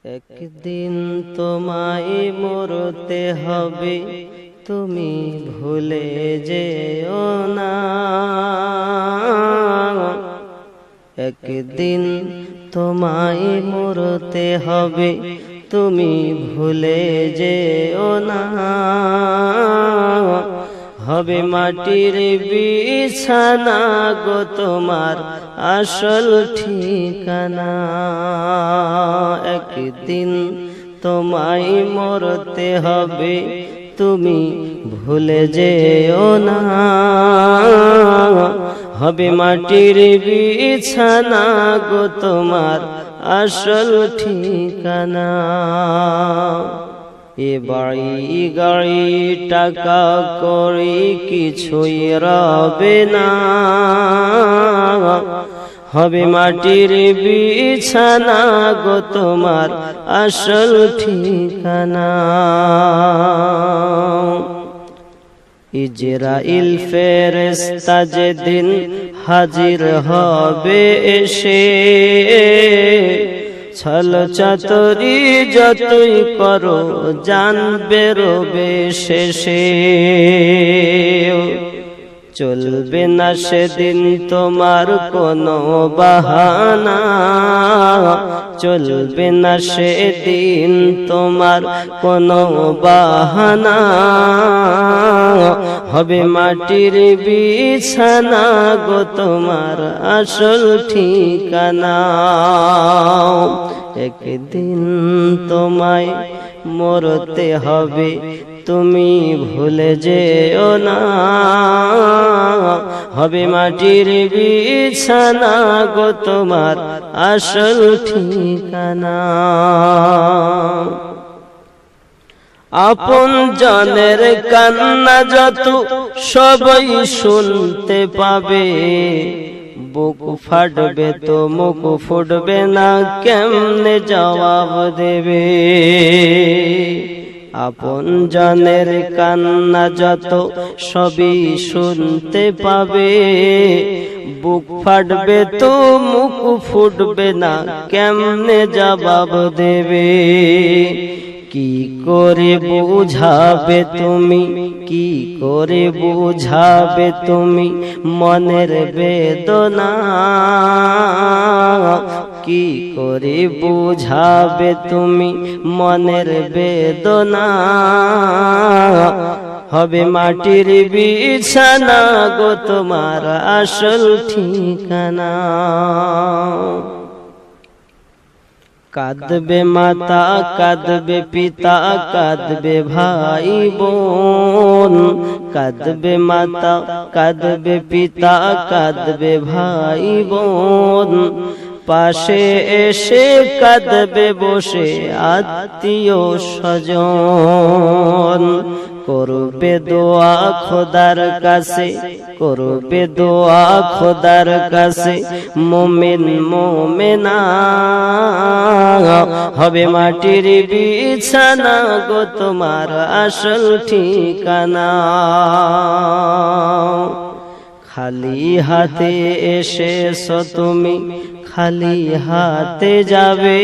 একদিন তোমায় মরতে হবে, তুমি ভুলে যেও না। একদিন তোমায় মরতে হবে, তুমি ভুলে যেও না। হবে মাটির বিছানা গো তোমার আসল ঠিকানা। একদিন তোমায় মরতে হবে, তুমি ভুলে যেও না। হবে মাটির বিছানা গো তোমার আসল ঠিকানা। এ বাড়ি গাড়ি টাকা করি কিছুই রবে না। হবে মাটির বিছানা গো তোমার আসল ঠিকানা। ইজরাইল ফেরেশতা যেদিন হাজির হবে এসে, ছল চাতুরি যতই করো জানবে রবে শেষে। চলবে না সেদিন তোমার কোনো বাহানা, চলবে না সেদিন তোমার কোনো বাহানা। হবে মাটির বিছানা গো তোমার আসল ঠিকানা। একদিন তোমায় মরতে হবে, তুমি ভুলে যেও না। হবে মাটির বিছানা গো তোমার আসল ঠিকানা। আপন জনের কান্না যত সবাই শুনতে পাবে, বুক ফাটবে তো মুখ ফুটবে না, কেমনে জবাব দেবে। আপন জনের কান্না যত সবই শুনতে পাবে, বুক ফাটবে তো মুখ ফুটবে না, কেমনে জবাব দেবে। কি করে বুঝাবে তুমি, কি করে বুঝাবে তুমি মনের বেদনা। কি করে বুঝাবে তুমি মনের বেদনা। হবে মাটির বিছানা গো তোমার আসল ঠিকানা। কাঁদবে মাতা, কাঁদবে পিতা, কাঁদবে ভাই বোন। কাঁদবে মাতা, কাঁদবে পিতা, কাঁদবে ভাই বোন। পাশে এসে কাঁদবে বসে আত্মীয় স্বজন। করবে দোয়া খোদার কাছে, করবে দোয়া খোদার কাছে মুমিন মুমিনা। হবে মাটির বিছানা গো তোমার আসল ঠিকানা। খালি হাতে এসেছো তুমি, খালি হাতে যাবে।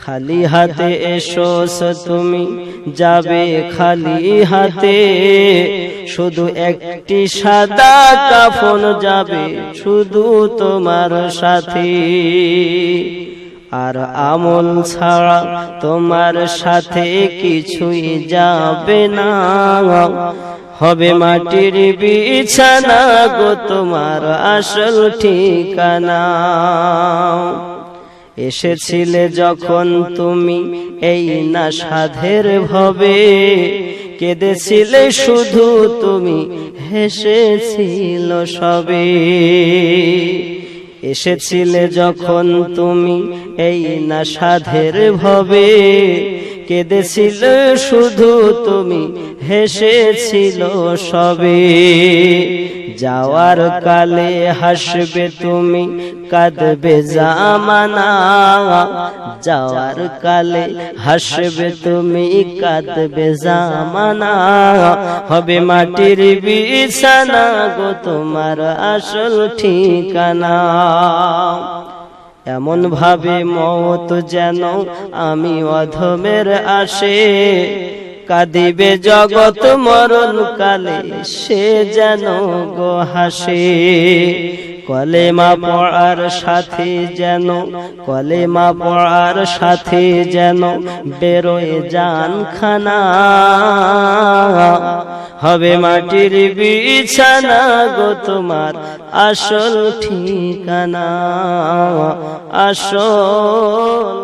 খালি হাতে এসোছো তুমি, যাবে খালি হাতে। শুধু একটি সাদা কাফন যাবে শুধু তোমার সাথে। আর আমল ছাড়া তোমার সাথে কিছুই যাবে না। হবে মাটির বিছানা গো তোমার আসল ঠিকানা। এসেছিলে যখন তুমি এই না সাধের ভবে, কেঁদেছিলে শুধু তুমি, হেসেছিল সবে। এসেছিলে যখন তুমি এই না সাধের ভবে, কেঁদেছিল শুধু তুমি, হেসেছিল সবে। যাওয়ার কালে হাসবে তুমি, কাঁদবে জামানা। যাওয়ার কালে হাসবে তুমি, কাঁদবে জামানা। হবে মাটির বিছানা গো তোমার আসল ঠিকানা। এমন ভাবে মওত যেন আমি অধমের আসে, কাঁদিবে জগৎ মরণ কালে সে যেন গো হাসে। কলেমা পড়ার সাথে যেন, কলেমা পড়ার সাথে যেন বেরোয় জানখানা, হবে মাটির বিছানা গো তোমার আসল ঠিকানা, আসল